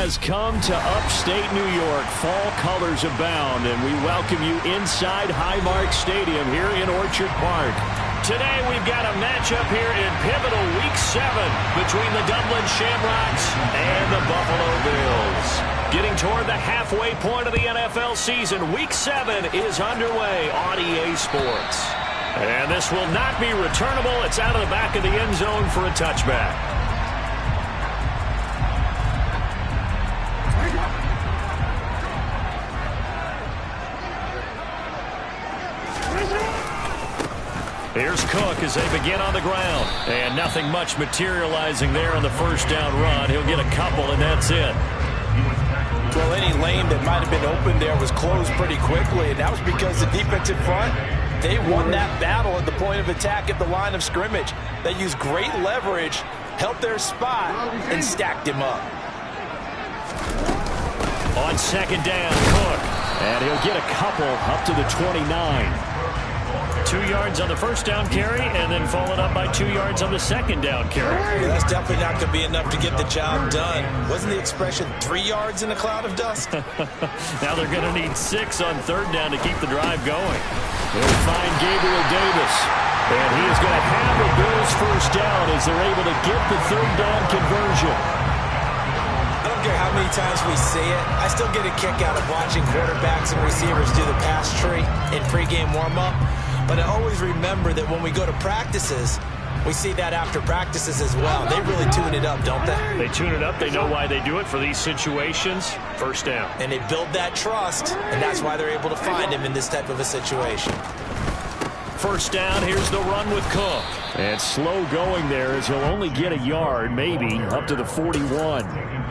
has come to upstate New York. Fall colors abound, and we welcome you inside Highmark Stadium here in Orchard Park. Today we've got a matchup here in pivotal Week 7 between the Dublin Shamrocks and the Buffalo Bills. Getting toward the halfway point of the NFL season, Week 7 is underway on EA Sports. And this will not be returnable. It's out of the back of the end zone for a touchback. Here's Cook as they begin on the ground. And nothing much materializing there on the first down run. He'll get a couple, and that's it. Well, any lane that might have been open there was closed pretty quickly, and that was because the defensive front, they won that battle at the point of attack at the line of scrimmage. They used great leverage, helped their spot, and stacked him up. On second down, Cook. And he'll get a couple up to the 29. 2 yards on the first down carry, and then followed up by 2 yards on the second down carry. Yeah, that's definitely not going to be enough to get the job done. Wasn't the expression 3 yards in a cloud of dust? Now they're going to need 6 on third down to keep the drive going. They'll find Gabriel Davis. And he is going to have the Bills first down as they're able to get the third down conversion. I don't care how many times we see it. I still get a kick out of watching quarterbacks and receivers do the pass tree in pregame warm-up. But I always remember that when we go to practices, we see that after practices as well. They really tune it up, don't they? They tune it up. They know why they do it for these situations. First down. And they build that trust, and that's why they're able to find him in this type of a situation. First down, here's the run with Cook. And slow going there as he'll only get a yard, maybe, up to the 41.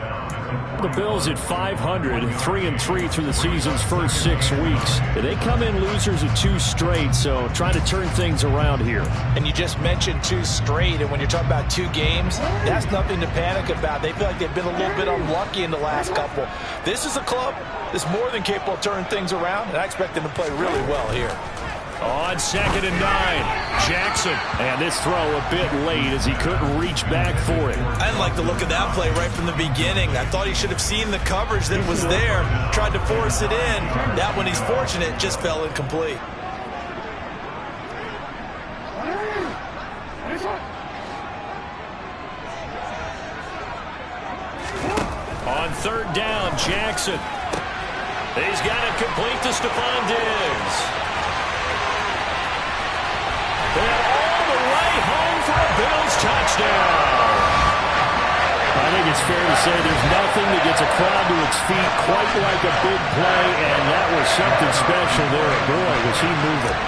The Bills at 500, 3-3 through the season's first 6 weeks. They come in losers of 2 straight, so trying to turn things around here. And you just mentioned 2 straight, and when you're talking about 2 games, that's nothing to panic about. They feel like they've been a little bit unlucky in the last couple. This is a club that's more than capable of turning things around, and I expect them to play really well here. On second and 9, Jackson. And this throw a bit late as he couldn't reach back for it. I didn't like the look of that play right from the beginning. I thought he should have seen the coverage that was there, tried to force it in. That one, he's fortunate, just fell incomplete. On third down, Jackson. He's got it complete to Stephon Diggs. And all the way home for a Bills touchdown. I think it's fair to say there's nothing that gets a crowd to its feet quite like a big play, and that was something special there. Boy, was he moving.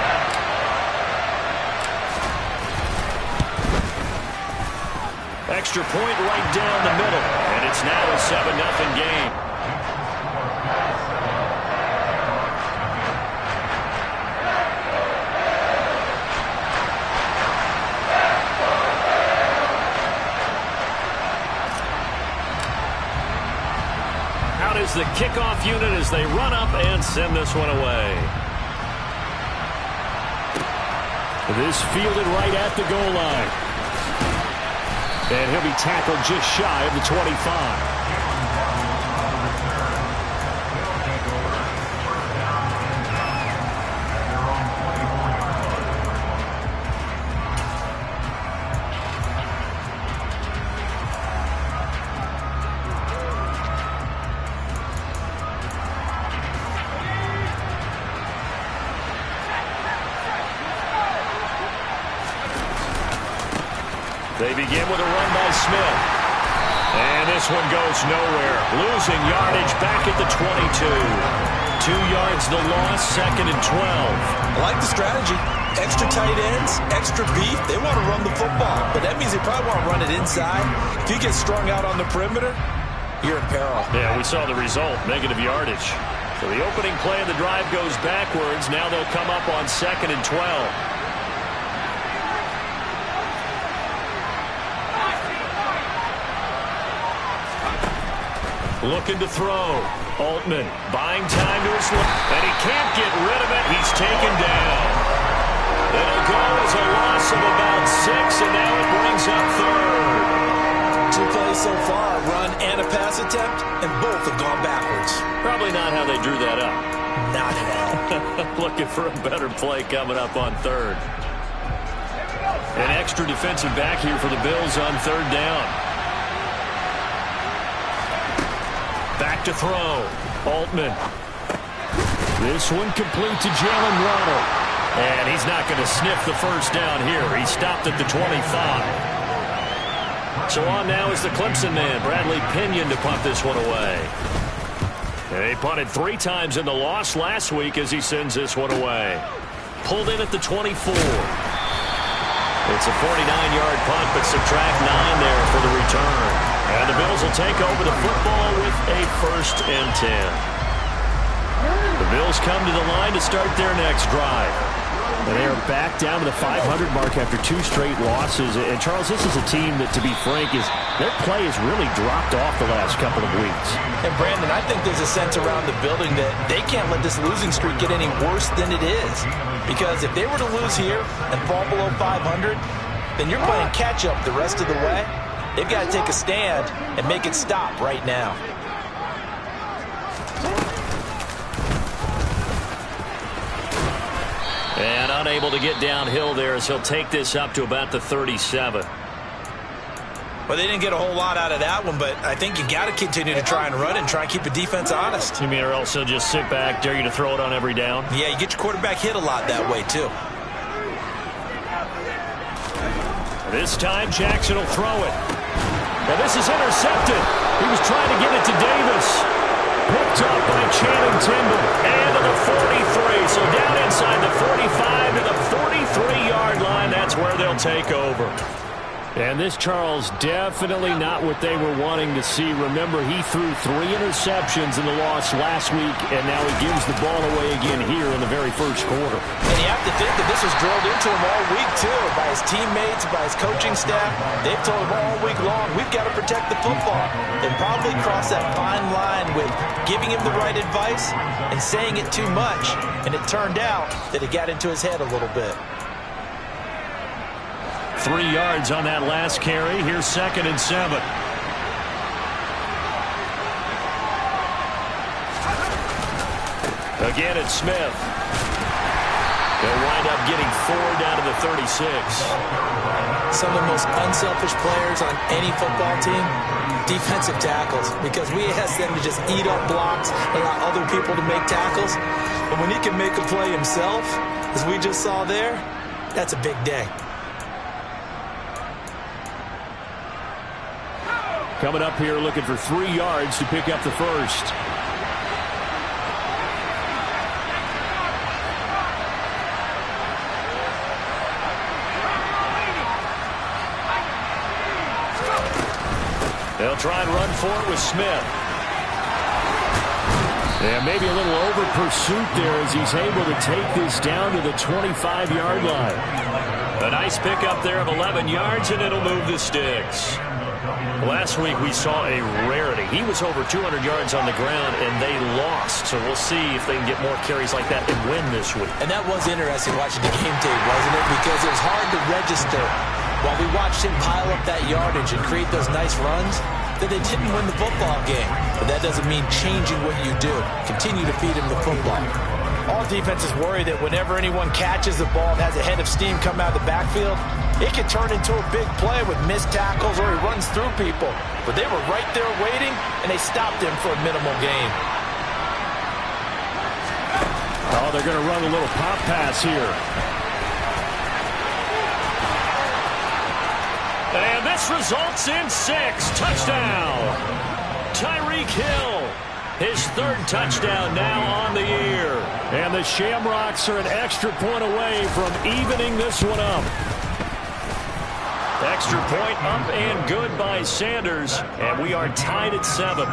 Extra point right down the middle, and it's now a 7-0 game. Is the kickoff unit as they run up and send this one away. This fielded right at the goal line. And he'll be tackled just shy of the 25. They begin with a run by Smith. And this one goes nowhere. Losing yardage back at the 22. 2 yards the loss, second and 12. I like the strategy. Extra tight ends, extra beef. They want to run the football, but that means they probably want to run it inside. If you get strung out on the perimeter, you're in peril. Yeah, we saw the result, negative yardage. So the opening play of the drive goes backwards. Now they'll come up on second and 12. Looking to throw. Altman buying time to his left. And he can't get rid of it. He's taken down. It'll go as a loss of about 6, and now it brings up third. 2 plays plays so far, a run and a pass attempt, and both have gone backwards. Probably not how they drew that up. Not at all. Looking for a better play coming up on third. An extra defensive back here for the Bills on third down. Back to throw. Altman. This one complete to Jalen Waddle. And he's not going to sniff the first down here. He stopped at the 25. So on now is the Clemson man, Bradley Pinion, to punt this one away. And he punted 3 times in the loss last week as he sends this one away. Pulled in at the 24. It's a 49-yard punt, but subtract 9 there for the return. And the Bills will take over the football with a 1st and 10. The Bills come to the line to start their next drive. And they are back down to the 500 mark after 2 straight losses. And, Charles, this is a team that, to be frank, their play has really dropped off the last couple of weeks. And, Brandon, I think there's a sense around the building that they can't let this losing streak get any worse than it is. Because if they were to lose here and fall below 500, then you're playing catch-up the rest of the way. They've got to take a stand and make it stop right now. And unable to get downhill there as he'll take this up to about the 37. Well, they didn't get a whole lot out of that one, but I think you got to continue to try and run and try and keep the defense honest. You mean or else he'll just sit back, dare you to throw it on every down? Yeah, you get your quarterback hit a lot that way, too. This time, Jackson will throw it. Now, this is intercepted. He was trying to get it to Davis. Picked up by Channing Tindall. And to the 43. So down inside the 45 to the 43-yard line. That's where they'll take over. And this, Charles, definitely not what they were wanting to see. Remember, he threw 3 interceptions in the loss last week, and now he gives the ball away again here in the very first quarter. And you have to think that this was drilled into him all week, too, by his teammates, by his coaching staff. They've told him all week long, we've got to protect the football. They probably crossed that fine line with giving him the right advice and saying it too much. And it turned out that it got into his head a little bit. 3 yards on that last carry. Here's 2nd and 7. Again, it's Smith. They'll wind up getting 4 down to the 36. Some of the most unselfish players on any football team, defensive tackles, because we ask them to just eat up blocks and allow other people to make tackles. But when he can make a play himself, as we just saw there, that's a big day. Coming up here looking for 3 yards to pick up the first. They'll try and run for it with Smith. Yeah, maybe a little over pursuit there as he's able to take this down to the 25-yard line. A nice pickup there of 11 yards, and it'll move the sticks. Last week we saw a rarity. He was over 200 yards on the ground, and they lost. So we'll see if they can get more carries like that and win this week. And that was interesting watching the game tape, wasn't it? Because it was hard to register while we watched him pile up that yardage and create those nice runs that they didn't win the football game. But that doesn't mean changing what you do. Continue to feed him the football. All defenses worry that whenever anyone catches the ball and has a head of steam come out of the backfield, it can turn into a big play with missed tackles or he runs through people. But they were right there waiting, and they stopped him for a minimal gain. Oh, they're going to run a little pop pass here. And this results in 6. Touchdown. Tyreek Hill. His 3rd touchdown now on the year. And the Shamrocks are an extra point away from evening this one up. Extra point up and good by Sanders. And we are tied at 7.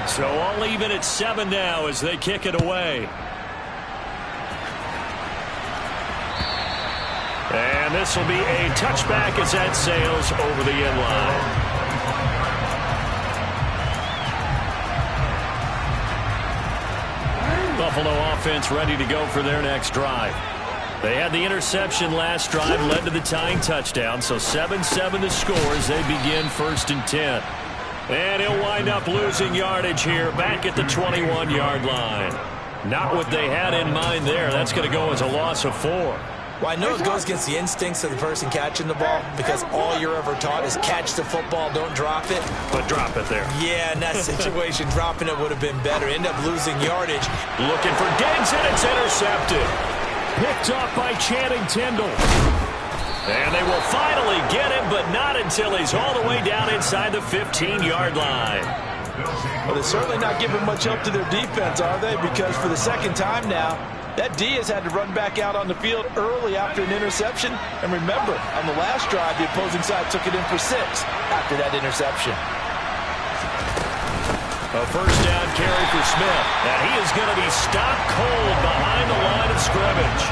So all even at 7 now as they kick it away. And this will be a touchback as that sails over the end line. Buffalo offense ready to go for their next drive. They had the interception last drive, led to the tying touchdown, so 7-7 the score as they begin 1st and 10. And he'll wind up losing yardage here back at the 21-yard line. Not what they had in mind there. That's going to go as a loss of 4. Well, I know it goes against the instincts of the person catching the ball because all you're ever taught is catch the football, don't drop it. But drop it there. Yeah, in that situation, dropping it would have been better. End up losing yardage. Looking for Diggs, and it's intercepted. Picked off by Channing Tindall. And they will finally get him, but not until he's all the way down inside the 15-yard line. Well, they're certainly not giving much help to their defense, are they? Because for the second time now, that D has had to run back out on the field early after an interception. And remember, on the last drive, the opposing side took it in for 6 after that interception. A first down carry for Smith. And he is going to be stopped cold behind the line of scrimmage.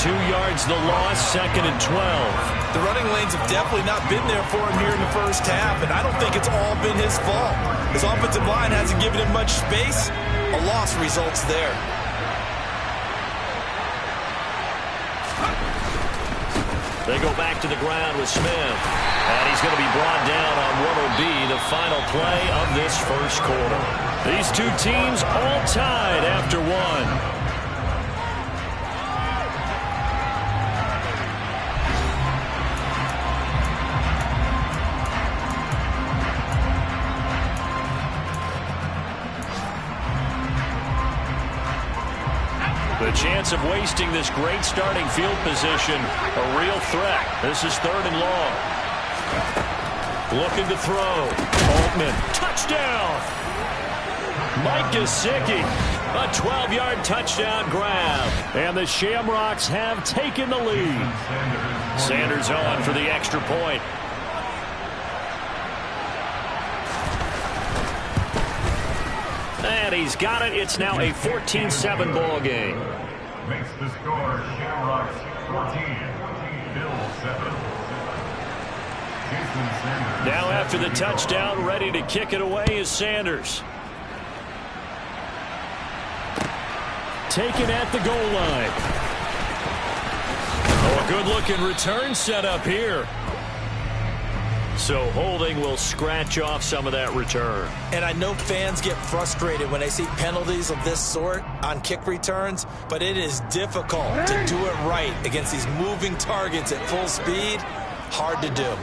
2 yards the loss, 2nd and 12. The running lanes have definitely not been there for him here in the first half, and I don't think it's all been his fault. His offensive line hasn't given him much space. A loss results there. They go back to the ground with Smith. And he's going to be brought down on what will be the final play of this first quarter. These two teams all tied after 1. The chance of wasting this great starting field position, a real threat. This is 3rd and long. Looking to throw. Altman, touchdown! Mike Gesicki, a 12-yard touchdown grab. And the Shamrocks have taken the lead. Sanders on for the extra point. And he's got it. It's now a 14-7 ball game. Makes the score Shamrocks 14, Bills 7. Now after the touchdown, ready to kick it away is Sanders. Taken at the goal line. Oh, a good-looking return set up here. So holding will scratch off some of that return. And I know fans get frustrated when they see penalties of this sort on kick returns, but it is difficult to do it right against these moving targets at full speed. Hard to do.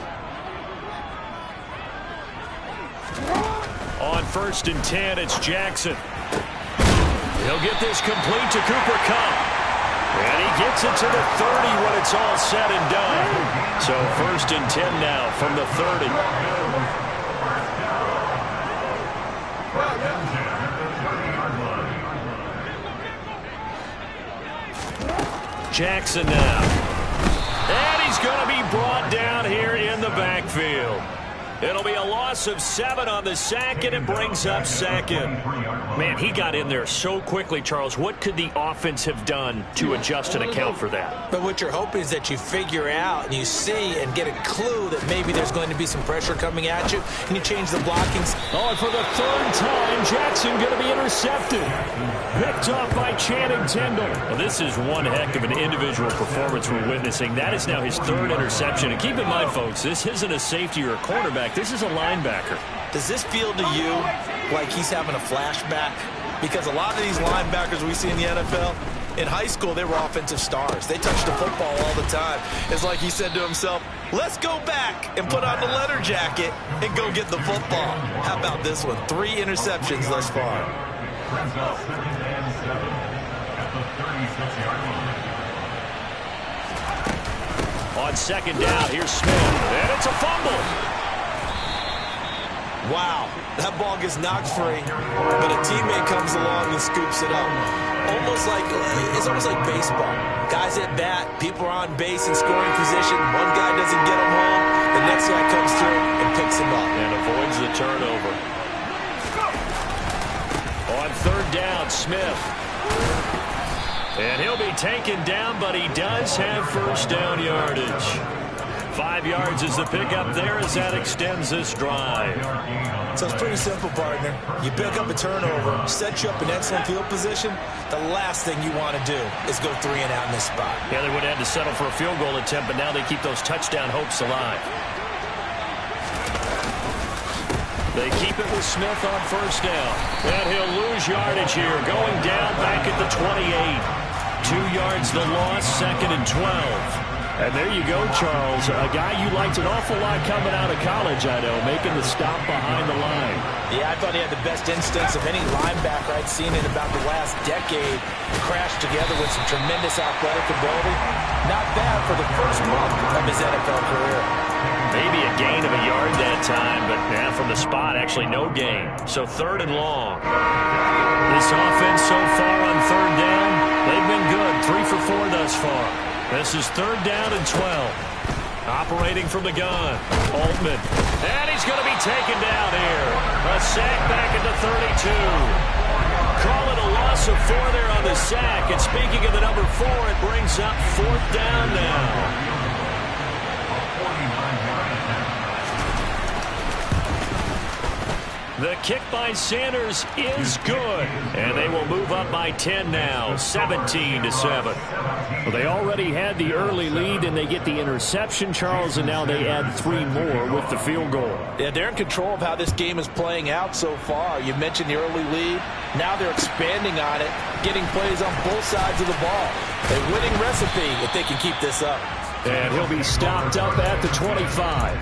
On 1st and 10, it's Jackson. He'll get this complete to Cooper Kupp. And he gets it to the 30 when it's all said and done. So 1st and 10 now from the 30. Jackson now. And he's going to be brought down here in the backfield. It'll be a loss of 7 on the sack, and it brings up 2nd. Man, he got in there so quickly, Charles. What could the offense have done to adjust and account for that? But what you're hoping is that you figure out and you see and get a clue that maybe there's going to be some pressure coming at you, and you change the blockings. Oh, and for the 3rd time, Jackson going to be intercepted. Picked off by Channing Tindall. Well, this is one heck of an individual performance we're witnessing. That is now his 3rd interception. And keep in mind, folks, this isn't a safety or a cornerback. This is a linebacker. Does this feel to you like he's having a flashback? Because a lot of these linebackers we see in the NFL, in high school, they were offensive stars. They touched the football all the time. It's like he said to himself, let's go back and put on the leather jacket and go get the football. How about this one? 3 interceptions thus far. Brings up 2nd and 7 at the 36-yard line. On 2nd down, here's Smith. And it's a fumble. Wow, that ball gets knocked free, but a teammate comes along and scoops it up. It's almost like baseball. Guys at bat, people are on base in scoring position. One guy doesn't get him home, the next guy comes through and picks him up. And avoids the turnover. On 3rd down, Smith. And he'll be taken down, but he does have 1st down yardage. 5 yards is the pickup there as that extends this drive. So it's pretty simple, partner. You pick up a turnover, set you up in excellent field position. The last thing you want to do is go 3 and out in this spot. Yeah, they would have had to settle for a field goal attempt, but now they keep those touchdown hopes alive. They keep it with Smith on first down. And he'll lose yardage here, going down back at the 28. 2 yards the loss, 2nd and 12. And there you go, Charles. A guy you liked an awful lot coming out of college, I know, making the stop behind the line. Yeah, I thought he had the best instincts of any linebacker I'd seen in about the last decade. Crashed together with some tremendous athletic ability. Not bad for the first month of his NFL career. Maybe a gain of a yard that time, but from the spot, actually no gain. So 3rd and long. This offense so far on 3rd down, they've been good. 3 for 4 thus far. This is 3rd down and 12. Operating from the gun. Altman. And he's going to be taken down here. A sack back at the 32. Call it a loss of 4 there on the sack. And speaking of the number 4, it brings up 4th down now. The kick by Sanders is good. And they will move up by 10 now, 17-7. Well, they already had the early lead, and they get the interception, Charles, and now they add 3 more with the field goal. Yeah, they're in control of how this game is playing out so far. You mentioned the early lead. Now they're expanding on it, getting plays on both sides of the ball. A winning recipe if they can keep this up. And he'll be stopped up at the 25.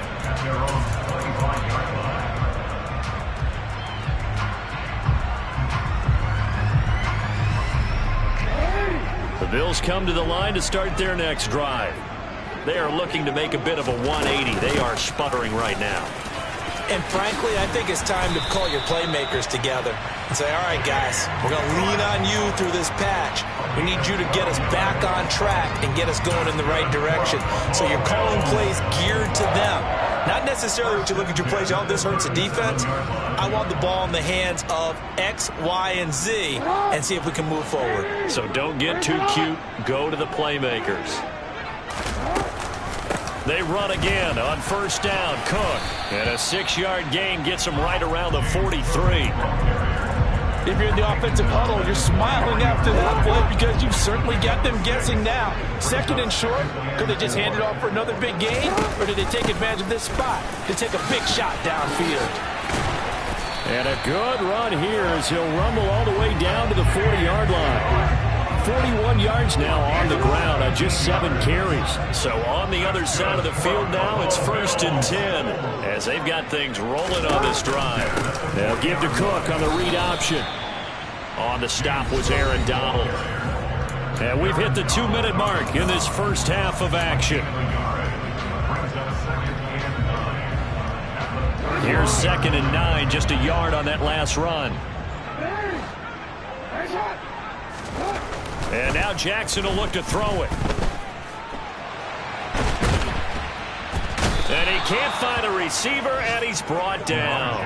The Bills come to the line to start their next drive. They are looking to make a bit of a 180. They are sputtering right now. And frankly, I think it's time to call your playmakers together and say, all right, guys, we're going to lean on you through this patch. We need you to get us back on track and get us going in the right direction. So you're calling plays geared to them. Not necessarily what you look at your plays, oh, this hurts the defense. I want the ball in the hands of X, Y, and Z and see if we can move forward. So don't get too cute. Go to the playmakers. They run again on first down. Cook. And a 6-yard gain gets them right around the 43. If you're in the offensive huddle, you're smiling after that play because you've certainly got them guessing now. 2nd and short, could they just hand it off for another big gain? Or did they take advantage of this spot to take a big shot downfield? And a good run here as he'll rumble all the way down to the 40-yard line. 41 yards now on the ground on just 7 carries. So on the other side of the field now, it's 1st and 10 as they've got things rolling on this drive. They'll give to Cook on the read option. On the stop was Aaron Donald. And we've hit the 2-minute mark in this first half of action. Here's 2nd and 9, just a yard on that last run. And now Jackson will look to throw it. And he can't find a receiver, and he's brought down.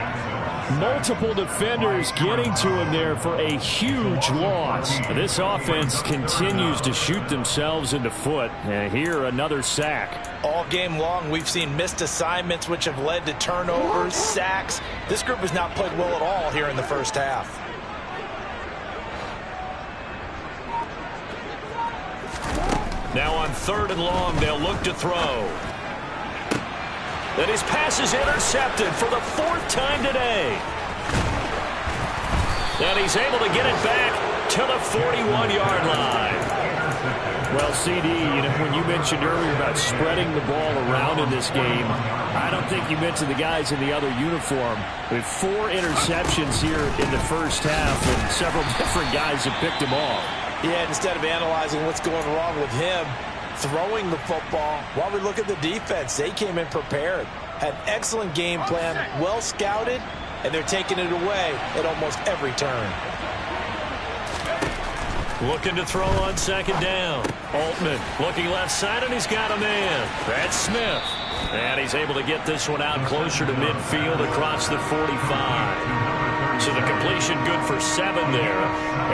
Multiple defenders getting to him there for a huge loss. This offense continues to shoot themselves in the foot. And here, another sack. All game long, we've seen missed assignments, which have led to turnovers, sacks. This group has not played well at all here in the first half. Now on 3rd and long, they'll look to throw. And his pass is intercepted for the 4th time today. And he's able to get it back to the 41-yard line. Well, CD, when you mentioned earlier about spreading the ball around in this game, I don't think you mentioned the guys in the other uniform. With 4 interceptions here in the first half, and several different guys have picked him off. Yeah, instead of analyzing what's going wrong with him, throwing the football, while we look at the defense, they came in prepared. Had an excellent game plan, well scouted, and they're taking it away at almost every turn. Looking to throw on 2nd down. Altman looking left side, and he's got a man. That's Smith. And he's able to get this one out closer to midfield across the 45. So the completion good for 7 there.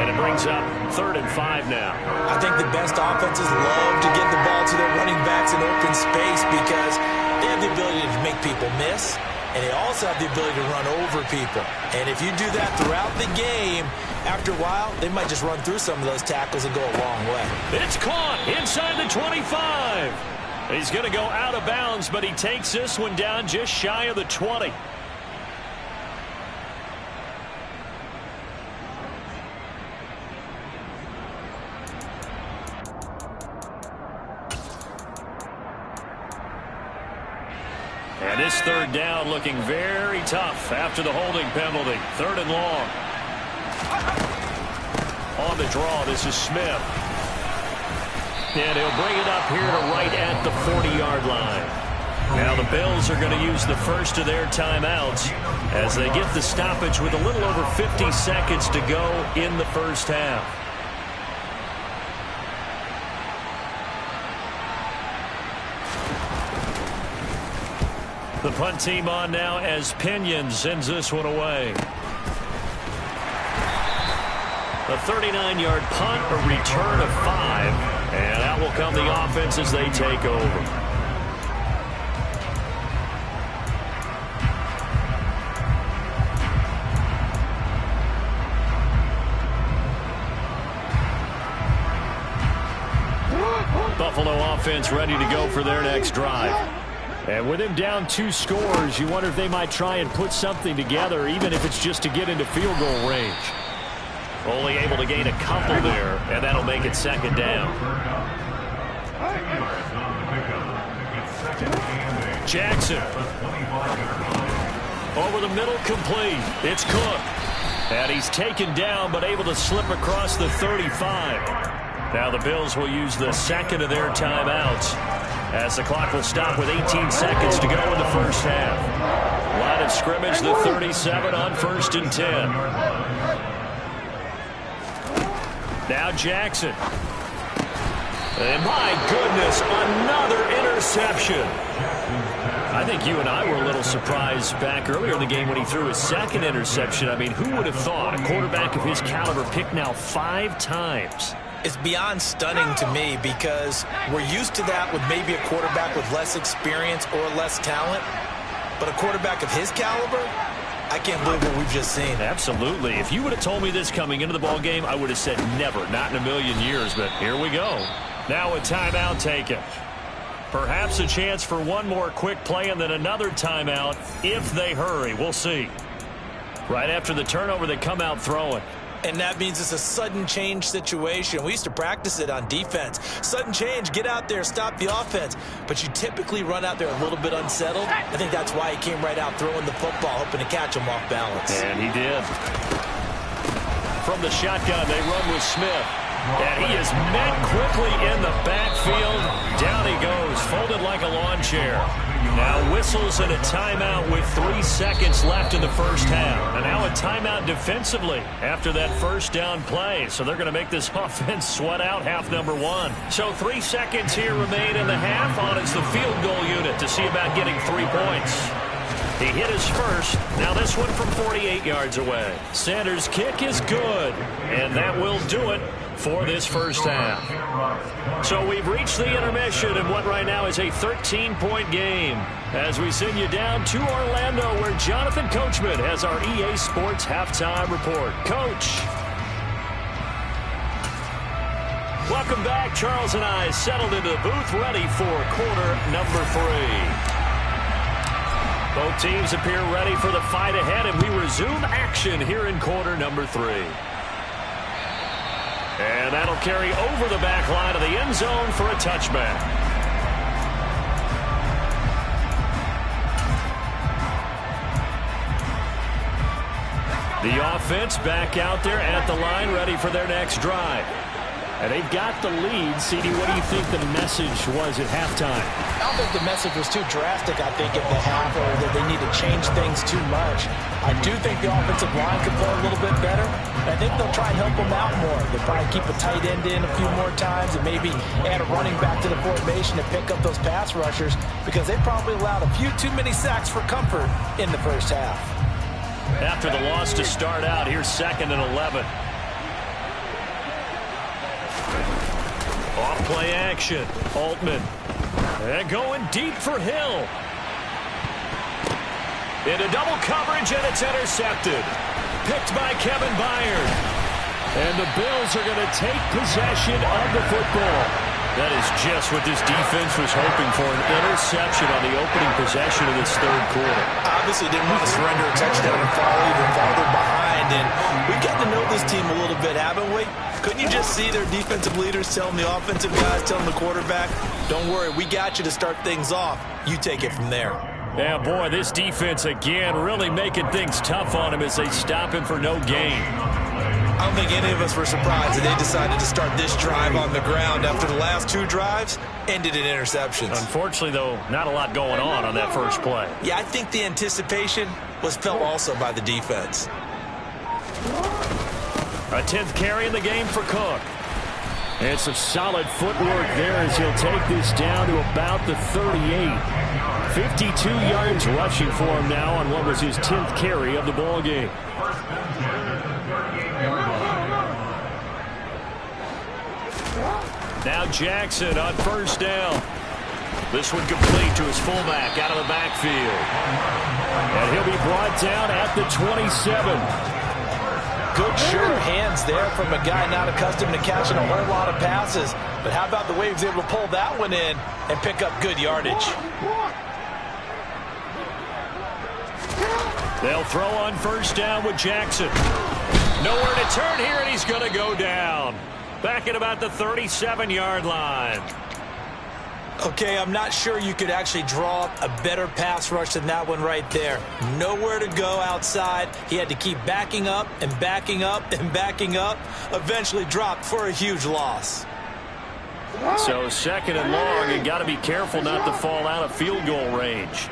And it brings up 3rd and 5 now. I think the best offenses love to get the ball to their running backs in open space because they have the ability to make people miss. and they also have the ability to run over people. And if you do that throughout the game, after a while, they might just run through some of those tackles and go a long way. It's caught inside the 25. He's going to go out of bounds, but he takes this one down just shy of the 20. And this third down looking very tough after the holding penalty. 3rd and long. On the draw, this is Smith. And he'll bring it up here to right at the 40-yard line. Now the Bills are going to use the first of their timeouts as they get the stoppage with a little over 50 seconds to go in the first half. The punt team on now as Pinion sends this one away. A 39-yard punt, a return of 5, and out will come the offense as they take over. Buffalo offense ready to go for their next drive. And with him down 2 scores, you wonder if they might try and put something together, even if it's just to get into field goal range. Only able to gain a couple there, and that'll make it 2nd down. Jackson. Over the middle, complete. It's Cook. And he's taken down, but able to slip across the 35. Now the Bills will use the second of their timeouts, as the clock will stop with 18 seconds to go in the first half. Line of scrimmage, the 37 on 1st and 10. Now Jackson. And my goodness, another interception. I think you and I were a little surprised back earlier in the game when he threw his 2nd interception. I mean, who would have thought a quarterback of his caliber picked now 5 times? It's beyond stunning to me because we're used to that with maybe a quarterback with less experience or less talent. But a quarterback of his caliber, I can't believe what we've just seen. Absolutely. If you would have told me this coming into the ball game, I would have said never, not in a million years. But here we go. Now a timeout taken. Perhaps a chance for one more quick play and then another timeout if they hurry. We'll see. Right after the turnover, they come out throwing. And that means it's a sudden change situation. We used to practice it on defense. Sudden change, get out there, stop the offense. But you typically run out there a little bit unsettled. I think that's why he came right out throwing the football, hoping to catch him off balance. And he did. From the shotgun, they run with Smith. And he is met quickly in the backfield. Down he goes, folded like a lawn chair. Now whistles and a timeout with 3 seconds left in the first half. And now a timeout defensively after that first down play. So they're going to make this offense sweat out half number 1. So 3 seconds here remain in the half on it's the field goal unit to see about getting 3 points. He hit his first. Now this one from 48 yards away. Sanders' kick is good. And that will do it for this first half. So we've reached the intermission in what right now is a 13-point game as we send you down to Orlando where Jonathan Coachman has our EA Sports halftime report. Coach. Welcome back. Charles and I settled into the booth ready for quarter number 3. Both teams appear ready for the fight ahead, and we resume action here in quarter number 3. And that'll carry over the back line of the end zone for a touchback. The offense back out there at the line, ready for their next drive. And they've got the lead. CD, what do you think the message was at halftime? I don't think the message was too drastic, I think, at the half, or that they need to change things too much. I do think the offensive line could play a little bit better. I think they'll try and help them out more. They'll probably keep a tight end in a few more times and maybe add a running back to the formation to pick up those pass rushers because they probably allowed a few too many sacks for comfort in the first half. After the loss to start out, here's 2nd and 11. Off play action. Altman. And going deep for Hill. Into double coverage, and it's intercepted. Picked by Kevin Byard. And the Bills are going to take possession of the football. That is just what this defense was hoping for, an interception on the opening possession of this third quarter. Obviously didn't want to surrender a touchdown and fall even farther behind. And we've gotten to know this team a little bit, haven't we? Couldn't you just see their defensive leaders telling the offensive guys, telling the quarterback, don't worry, we got you to start things off. You take it from there. Yeah, boy, this defense, again, really making things tough on him as they stop him for no gain. I don't think any of us were surprised that they decided to start this drive on the ground after the last two drives ended in interceptions. Unfortunately, though, not a lot going on that first play. Yeah, I think the anticipation was felt also by the defense. A 10th carry in the game for Cook. And some solid footwork there as he'll take this down to about the 38. 52 yards rushing for him now on what was his 10th carry of the ball game. Now Jackson on first down. This one complete to his fullback out of the backfield. And he'll be brought down at the 27. Good, sure hands there from a guy not accustomed to catching a whole lot of passes. But how about the way he was able to pull that one in and pick up good yardage? They'll throw on first down with Jackson. Nowhere to turn here, and he's going to go down. Back at about the 37-yard line. Okay, I'm not sure you could actually draw up a better pass rush than that one right there. Nowhere to go outside. He had to keep backing up and backing up and backing up. Eventually dropped for a huge loss. So second and long, and got to be careful not to fall out of field goal range.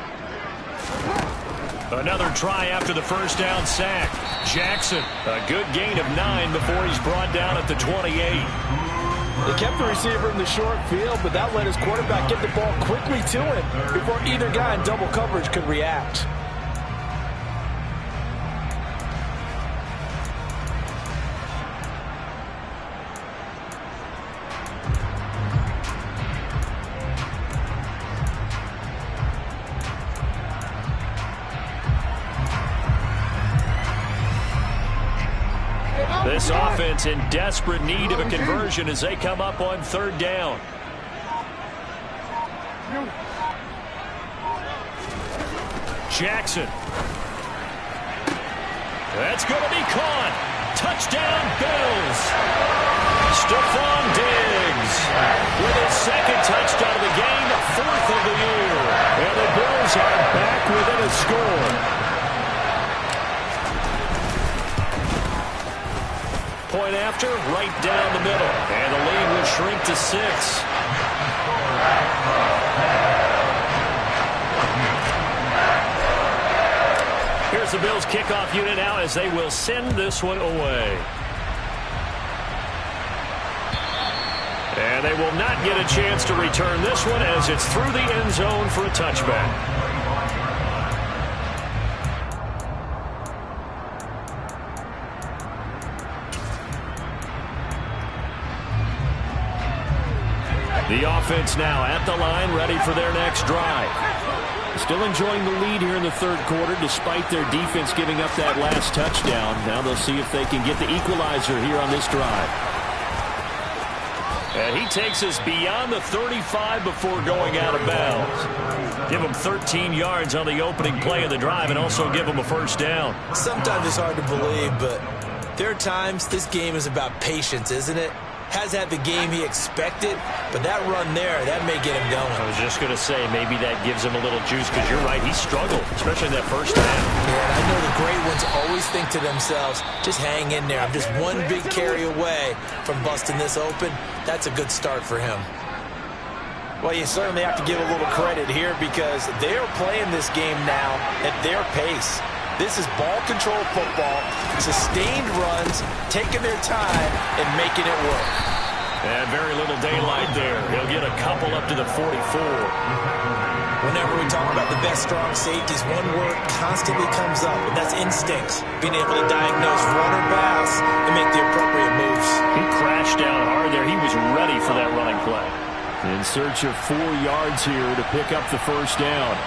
Another try after the first down sack. Jackson, a good gain of 9 before he's brought down at the 28. They kept the receiver in the short field, but that let his quarterback get the ball quickly to him before either guy in double coverage could react. This offense in desperate need of a conversion as they come up on third down. Jackson. That's going to be caught. Touchdown, Bills. Stephon Diggs with his second touchdown of the game, fourth of the year. And the Bills are back within a score. Point after, right down the middle. And the lead will shrink to 6. Here's the Bills kickoff unit now as they will send this one away. And they will not get a chance to return this one as it's through the end zone for a touchback. The offense now at the line, ready for their next drive. Still enjoying the lead here in the third quarter, despite their defense giving up that last touchdown. Now they'll see if they can get the equalizer here on this drive. And he takes us beyond the 35 before going out of bounds. Give him 13 yards on the opening play of the drive and also give him a first down. Sometimes it's hard to believe, but there are times this game is about patience, isn't it? Has had the game he expected, but that run there, that may get him going. I was just going to say, maybe that gives him a little juice, because you're right, he struggled, especially in that first half. Yeah, and I know the great ones always think to themselves, just hang in there. I'm just one big carry away from busting this open. That's a good start for him. Well, you certainly have to give a little credit here because they're playing this game now at their pace. This is ball control football, sustained runs, taking their time, and making it work. And very little daylight there. He'll get a couple up to the 44. Whenever we talk about the best strong safeties, one word constantly comes up, and that's instincts. Being able to diagnose run or pass and make the appropriate moves. He crashed down hard there. He was ready for that running play. In search of 4 yards here to pick up the first down.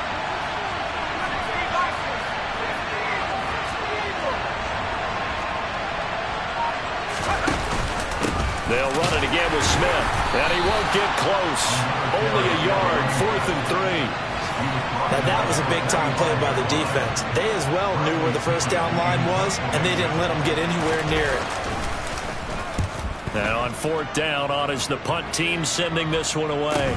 They'll run it again with Smith, and he won't get close. Only a yard, 4th and 3. Now that was a big-time play by the defense. They as well knew where the first down line was, and they didn't let them get anywhere near it. And on 4th down, on is the punt team sending this one away.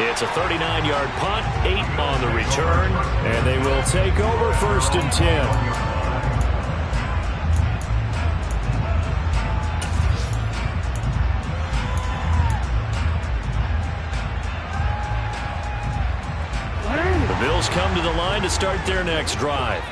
It's a 39-yard punt, 8 on the return, and they will take over 1st and 10. The Bills come to the line to start their next drive.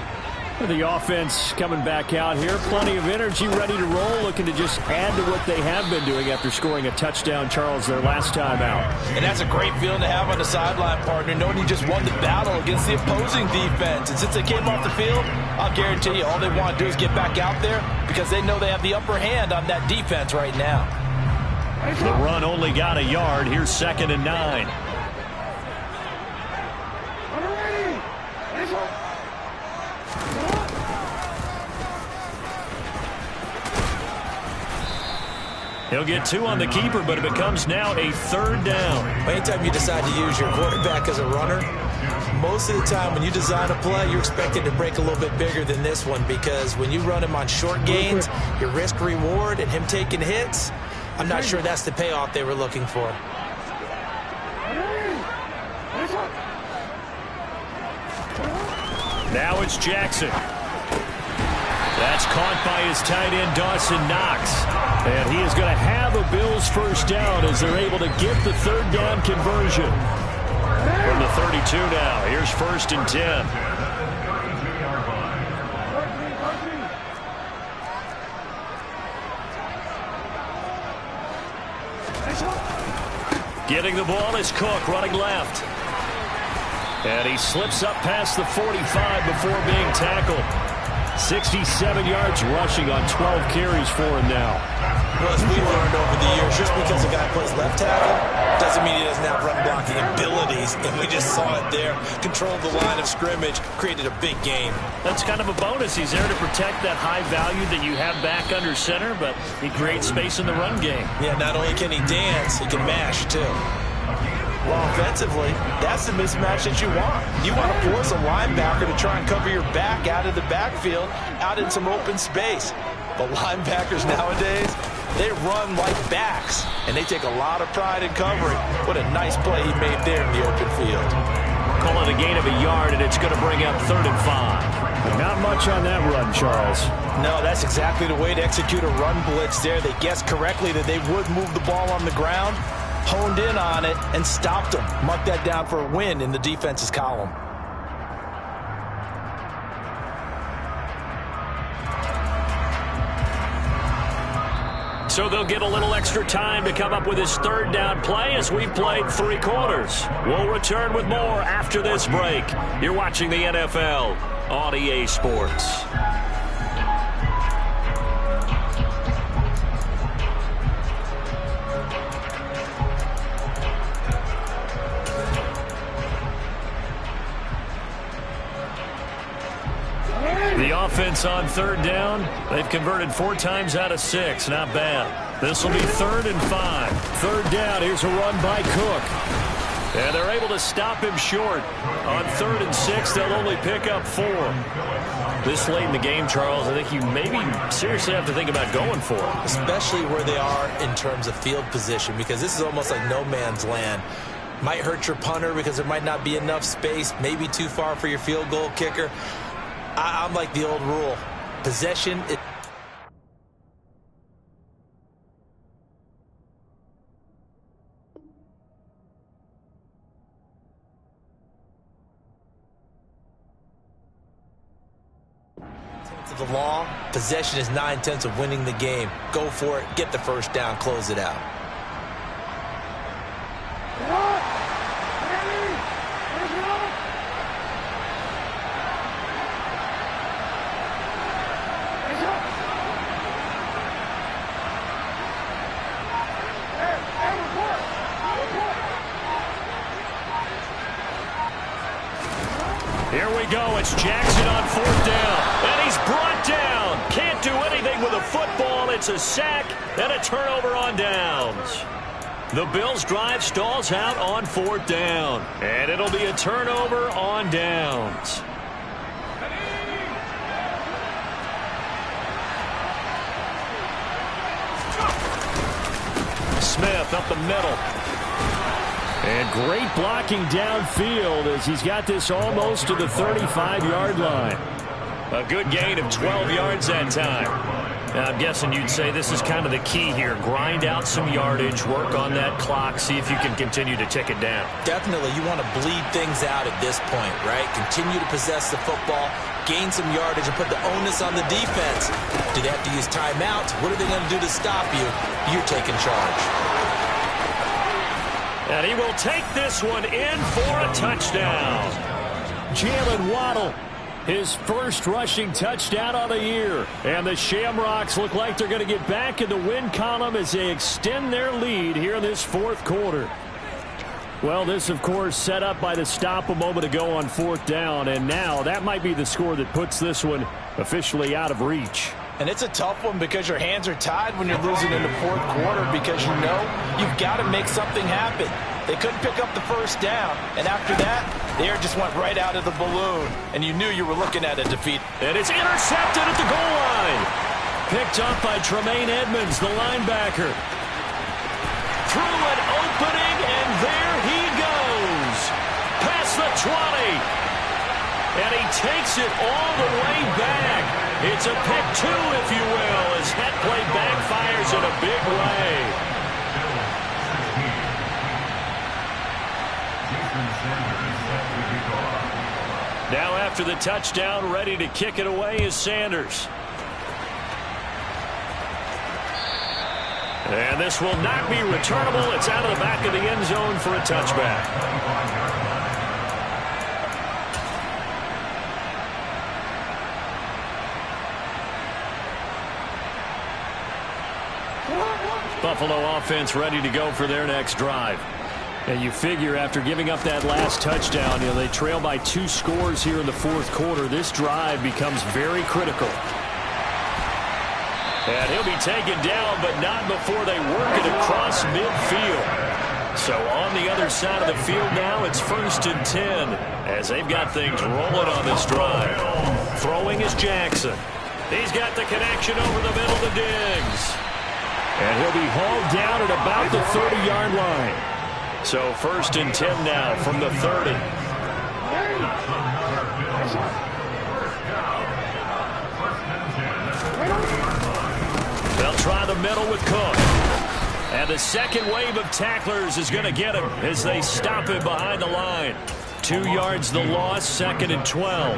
The offense coming back out here. Plenty of energy, ready to roll, looking to just add to what they have been doing after scoring a touchdown, Charles, their last time out. And that's a great feeling to have on the sideline, partner, knowing you just won the battle against the opposing defense. And since they came off the field, I'll guarantee you all they want to do is get back out there because they know they have the upper hand on that defense right now. The run only got a yard. Here's 2nd and 9. He'll get 2 on the keeper, but it becomes now a 3rd down. Anytime you decide to use your quarterback as a runner, most of the time when you design a play, you're expected to break a little bit bigger than this one because when you run him on short gains, your risk-reward and him taking hits, I'm not sure that's the payoff they were looking for. Now it's Jackson. That's caught by his tight end, Dawson Knox. And he is going to have a Bills first down as they're able to get the 3rd down conversion. From the 32 now, here's 1st and 10. Getting the ball is Cook, running left. And he slips up past the 45 before being tackled. 67 yards rushing on 12 carries for him now. Well, as we've learned over the years, just because a guy plays left tackle doesn't mean he doesn't have run blocking abilities. And we just saw it there. Controlled the line of scrimmage, created a big game. That's kind of a bonus. He's there to protect that high value that you have back under center, but he creates space in the run game. Yeah, not only can he dance, he can mash too. Well, offensively, that's the mismatch that you want. You want to force a linebacker to try and cover your back out of the backfield, out in some open space. But linebackers nowadays, they run like backs, and they take a lot of pride in covering. What a nice play he made there in the open field. Call it a gain of a yard, and it's going to bring up 3rd and 5. Not much on that run, Charles. No, that's exactly the way to execute a run blitz there. They guessed correctly that they would move the ball on the ground, honed in on it, and stopped them. Mark that down for a win in the defense's column. So they'll get a little extra time to come up with his 3rd down play as we played 3 quarters. We'll return with more after this break. You're watching the NFL on EA Sports. The offense on 3rd down, they've converted 4 times out of 6. Not bad. This will be 3rd and 5. 3rd down, here's a run by Cook. And they're able to stop him short. On 3rd and 6, they'll only pick up 4. This late in the game, Charles, I think you maybe seriously have to think about going for it. Especially where they are in terms of field position, because this is almost like no man's land. Might hurt your punter because there might not be enough space, maybe too far for your field goal kicker. I'm like the old rule. Possession. Of the law, possession is 9/10 of winning the game. Go for it. Get the first down. Close it out. Here we go. It's Jackson on 4th down. And he's brought down. Can't do anything with a football. It's a sack and a turnover on downs. The Bills' drive stalls out on 4th down. And it'll be a turnover on downs. Smith up the middle. And great blocking downfield as he's got this almost to the 35-yard line. A good gain of 12 yards that time. Now, I'm guessing you'd say this is kind of the key here. Grind out some yardage, work on that clock, see if you can continue to tick it down. Definitely, you want to bleed things out at this point, right? Continue to possess the football, gain some yardage, and put the onus on the defense. Do they have to use timeouts? What are they going to do to stop you? You're taking charge. And he will take this one in for a touchdown. Jalen Waddle, his first rushing touchdown of the year. And the Shamrocks look like they're going to get back in the win column as they extend their lead here in this 4th quarter. Well, this, of course, set up by the stop a moment ago on 4th down. And now that might be the score that puts this one officially out of reach. And it's a tough one because your hands are tied when you're losing in the 4th quarter because you know you've got to make something happen. They couldn't pick up the first down, and after that, the air just went right out of the balloon, and you knew you were looking at a defeat. And it's intercepted at the goal line. Picked up by Tremaine Edmonds, the linebacker. Through an opening, and there he goes. Past the 20. And he takes it all the way back. It's a pick 2, if you will, as that play backfires in a big way. Now after the touchdown, ready to kick it away is Sanders. And this will not be returnable. It's out of the back of the end zone for a touchback. Buffalo offense ready to go for their next drive. And you figure after giving up that last touchdown, they trail by 2 scores here in the 4th quarter. This drive becomes very critical. And he'll be taken down, but not before they work it across midfield. So on the other side of the field now, it's 1st and 10 as they've got things rolling on this drive. Throwing is Jackson. He's got the connection over the middle to Diggs. And he'll be hauled down at about the 30-yard line. So 1st and 10 now from the 30. They'll try the middle with Cook. And the second wave of tacklers is going to get him as they stop him behind the line. 2 yards the loss, 2nd and 12.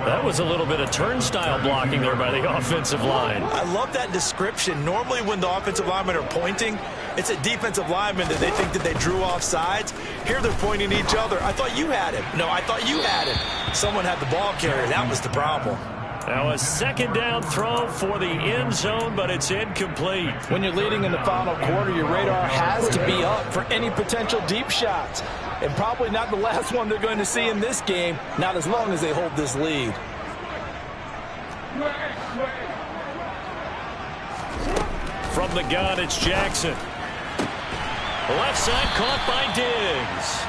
That was a little bit of turnstile blocking there by the offensive line. I love that description. Normally when the offensive linemen are pointing, it's a defensive lineman that they think that they drew off sides. Here they're pointing at each other. I thought you had him. No, I thought you had him. Someone had the ball carrier. That was the problem. Now a 2nd down throw for the end zone, but it's incomplete. When you're leading in the final quarter, your radar has to be up for any potential deep shots. And probably not the last one they're going to see in this game, not as long as they hold this lead. From the gun, it's Jackson. Left side caught by Diggs.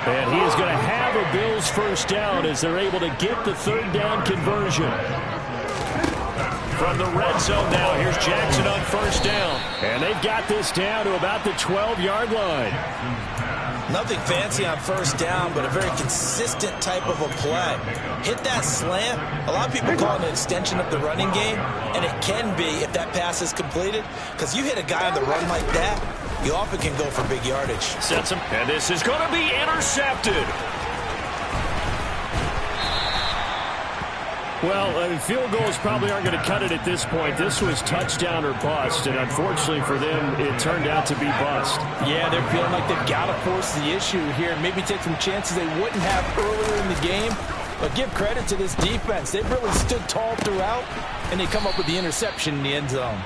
And he is going to have a Bills first down as they're able to get the 3rd down conversion. From the red zone now, here's Jackson on 1st down. And they've got this down to about the 12-yard line. Nothing fancy on 1st down, but a very consistent type of a play. Hit that slant. A lot of people call it an extension of the running game, and it can be if that pass is completed, because you hit a guy on the run like that, you often can go for big yardage. Sets him, and this is going to be intercepted. Well, field goals probably aren't going to cut it at this point. This was touchdown or bust, and unfortunately for them, it turned out to be bust. Yeah, they're feeling like they've got to force the issue here. Maybe take some chances they wouldn't have earlier in the game. But give credit to this defense. They've really stood tall throughout, and they come up with the interception in the end zone.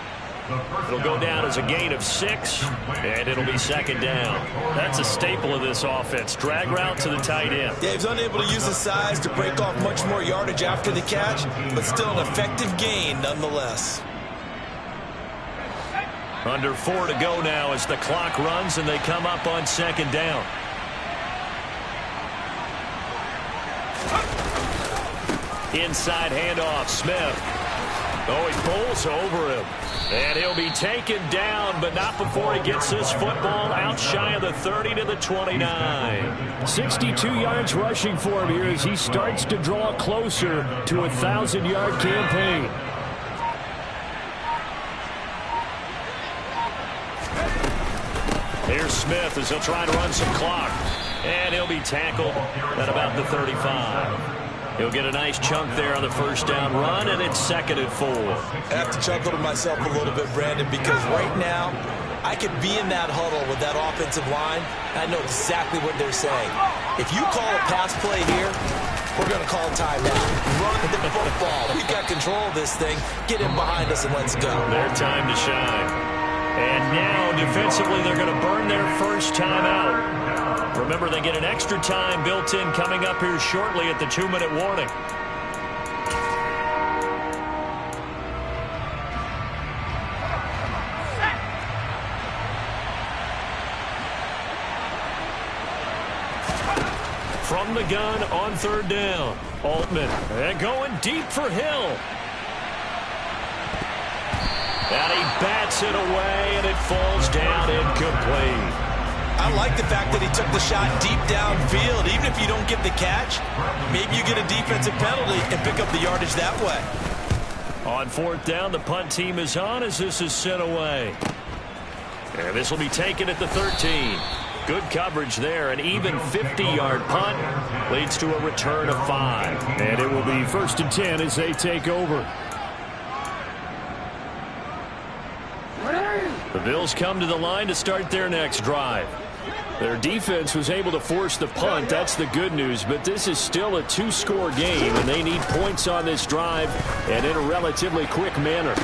It'll go down as a gain of 6, and it'll be second down. That's a staple of this offense. Drag route to the tight end. Dave's unable to use his size to break off much more yardage after the catch, but still an effective gain nonetheless. Under 4 to go now as the clock runs, and they come up on second down. Inside handoff, Smith. Oh, he pulls over him. And he'll be taken down, but not before he gets this football out shy of the 30 to the 29. 62 yards rushing for him here as he starts to draw closer to a 1,000-yard campaign. Here's Smith as he'll try to run some clock. And he'll be tackled at about the 35. He'll get a nice chunk there on the first down run, and it's second and 4. I have to chuckle to myself a little bit, Brandon, because right now I could be in that huddle with that offensive line. I know exactly what they're saying. If you call a pass play here, we're going to call timeout. Run the football. We've got control of this thing. Get in behind us and let's go. Their time to shine. And now, defensively, they're going to burn their first timeout. Remember, they get an extra time built in coming up here shortly at the 2-minute warning. From the gun on third down, Altman, and going deep for Hill. And he bats it away, and it falls down incomplete. I like the fact that he took the shot deep downfield. Even if you don't get the catch, maybe you get a defensive penalty and pick up the yardage that way. On fourth down, the punt team is on as this is sent away. And this will be taken at the 13. Good coverage there. An even 50-yard punt leads to a return of 5. And it will be 1st and 10 as they take over. The Bills come to the line to start their next drive. Their defense was able to force the punt. That's the good news. But this is still a 2-score game, and they need points on this drive and in a relatively quick manner.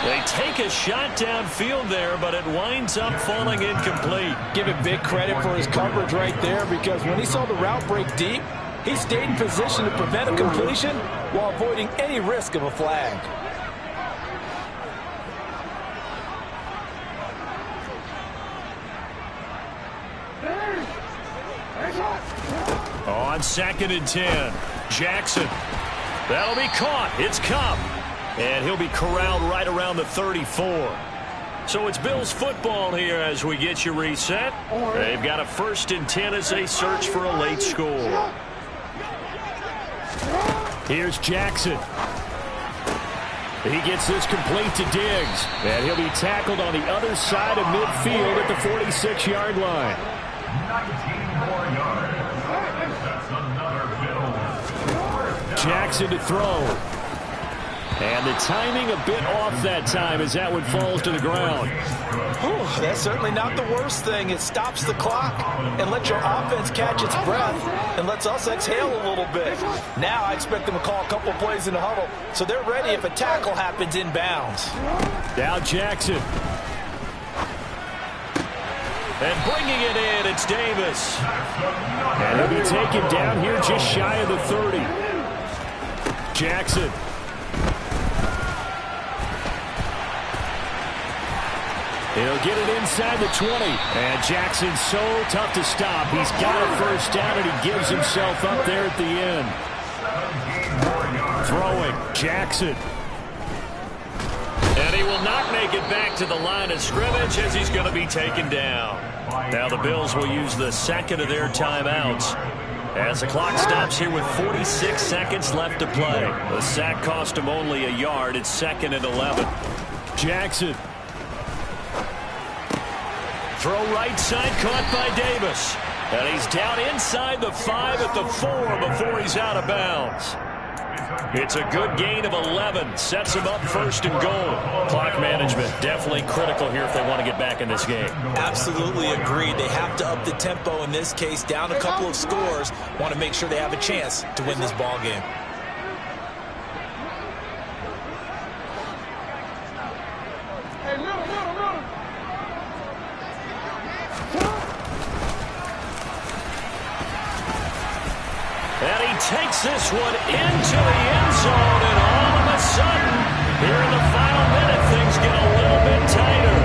They take a shot downfield there, but it winds up falling incomplete. Give him big credit for his coverage right there, because when he saw the route break deep, he stayed in position to prevent a completion while avoiding any risk of a flag. On 2nd and 10, Jackson. That'll be caught. It's Cup. And he'll be corralled right around the 34. So it's Bills football here as we get you reset. They've got a 1st and 10 as they search for a late score. Here's Jackson. He gets this complete to Diggs. And he'll be tackled on the other side of midfield at the 46-yard line. 19 more yards. That's another Bill. Jackson to throw. And the timing a bit off that time as that one falls to the ground. Whew, that's certainly not the worst thing. It stops the clock and lets your offense catch its breath and lets us exhale a little bit. Now I expect them to call a couple plays in the huddle so they're ready if a tackle happens inbounds. Now Jackson. And bringing it in, it's Davis. And he'll be taken down here just shy of the 30. Jackson. He'll get it inside the 20. And Jackson's so tough to stop. He's got a first down, and he gives himself up there at the end. Throwing, Jackson. And he will not make it back to the line of scrimmage as he's going to be taken down. Now the Bills will use the second of their timeouts as the clock stops here with 46 seconds left to play. The sack cost him only a yard. It's 2nd and 11. Jackson. Throw right side, caught by Davis. And he's down inside the 5 at the 4 before he's out of bounds. It's a good gain of 11. Sets him up 1st and goal. Clock management definitely critical here if they want to get back in this game. Absolutely agreed. They have to up the tempo in this case. Down a couple of scores. Want to make sure they have a chance to win this ball game. takes this one into the end zone, and all of a sudden, here in the final minute, things get a little bit tighter.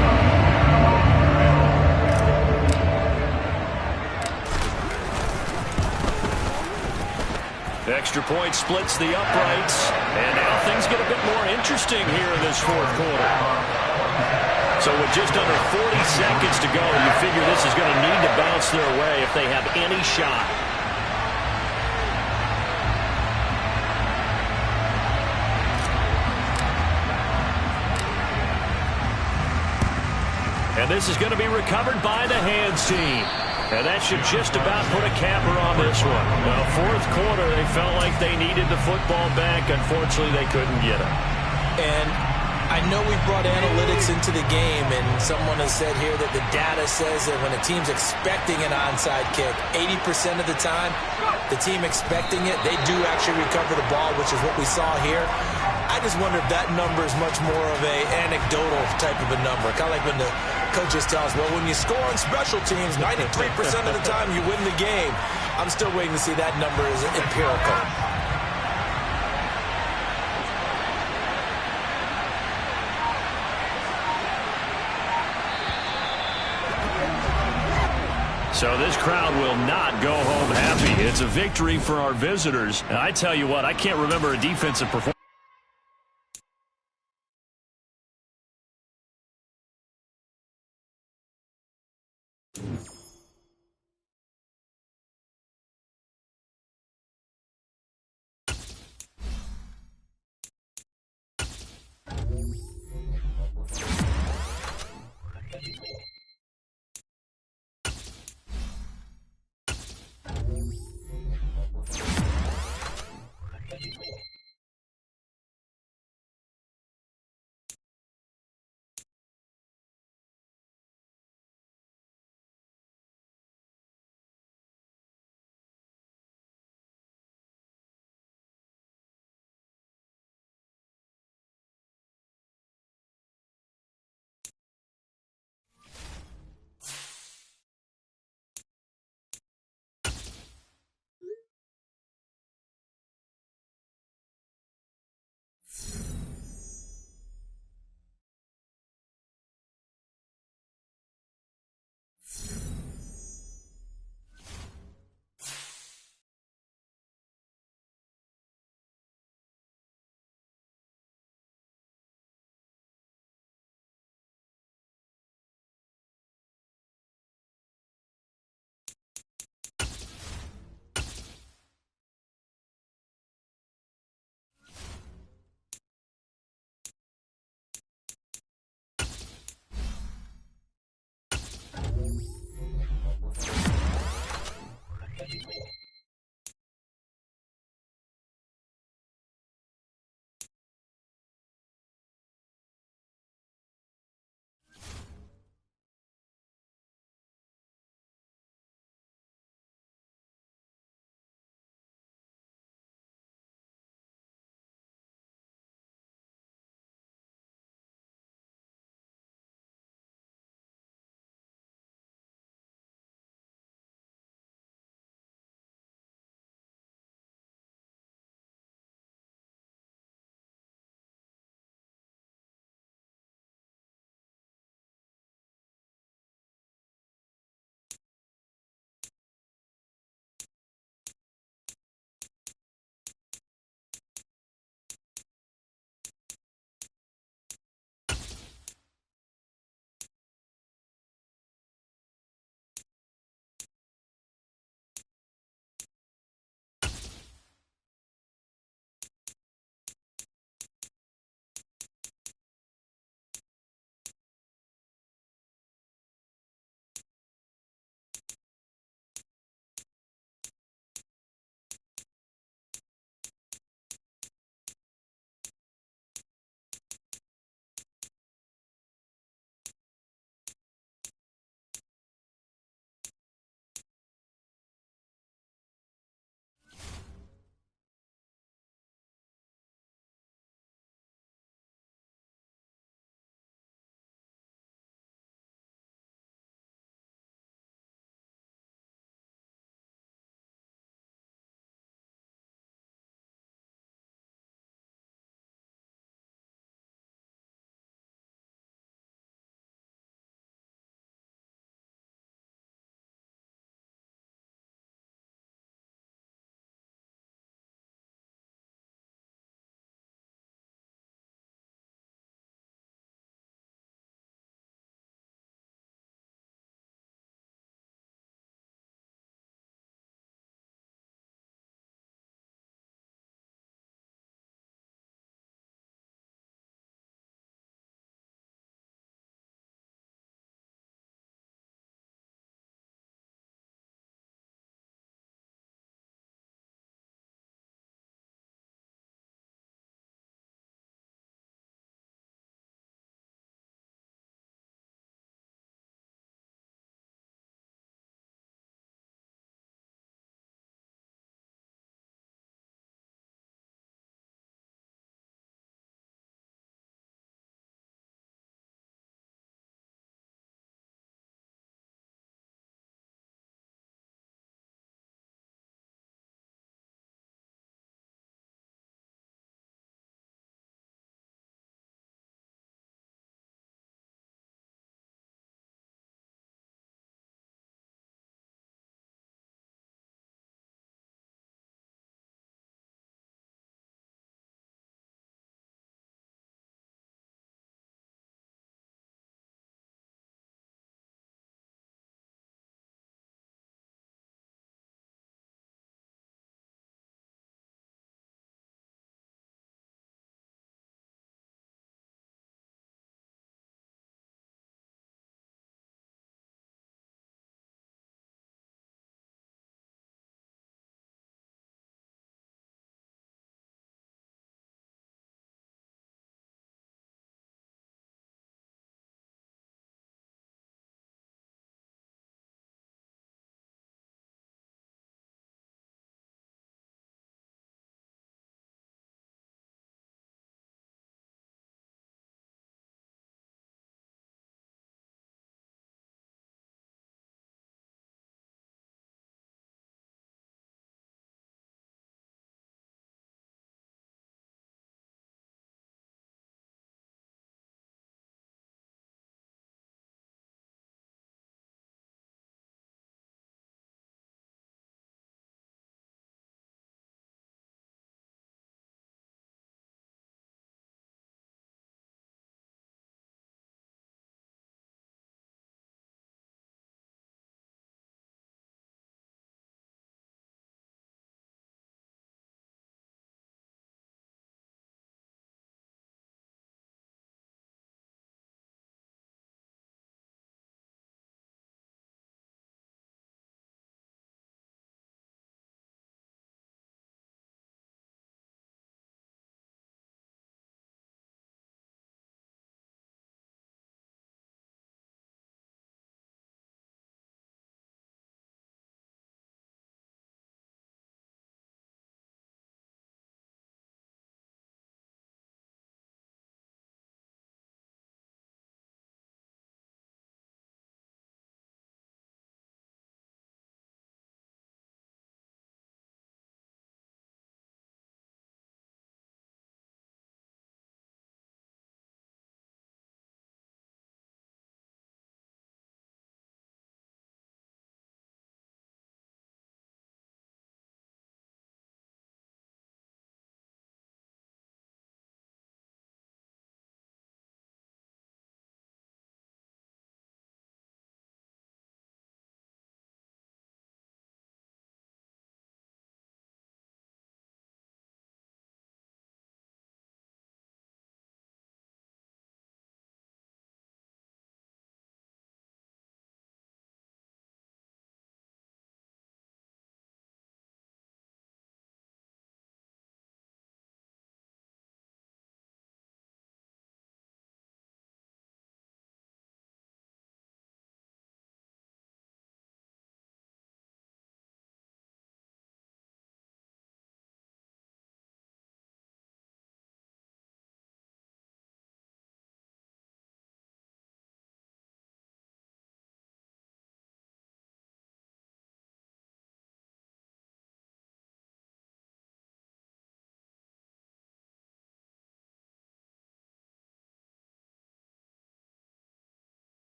Extra point splits the uprights, and now things get a bit more interesting here in this fourth quarter. So with just under 40 seconds to go, you figure this is going to need to bounce their way if they have any shot. And this is going to be recovered by the hands team. And that should just about put a capper on this one. Well, fourth quarter, they felt like they needed the football back. Unfortunately, they couldn't get it. And I know we brought analytics into the game, and someone has said here that the data says that when a team's expecting an onside kick, 80% of the time, the team expecting it, they do actually recover the ball, which is what we saw here. I just wonder if that number is much more of a anecdotal type of a number. Kind of like when the coaches tell us, well, when you score on special teams, 93% of the time you win the game. I'm still waiting to see that number is empirical. So this crowd will not go home happy. It's a victory for our visitors. And I tell you what, I can't remember a defensive performance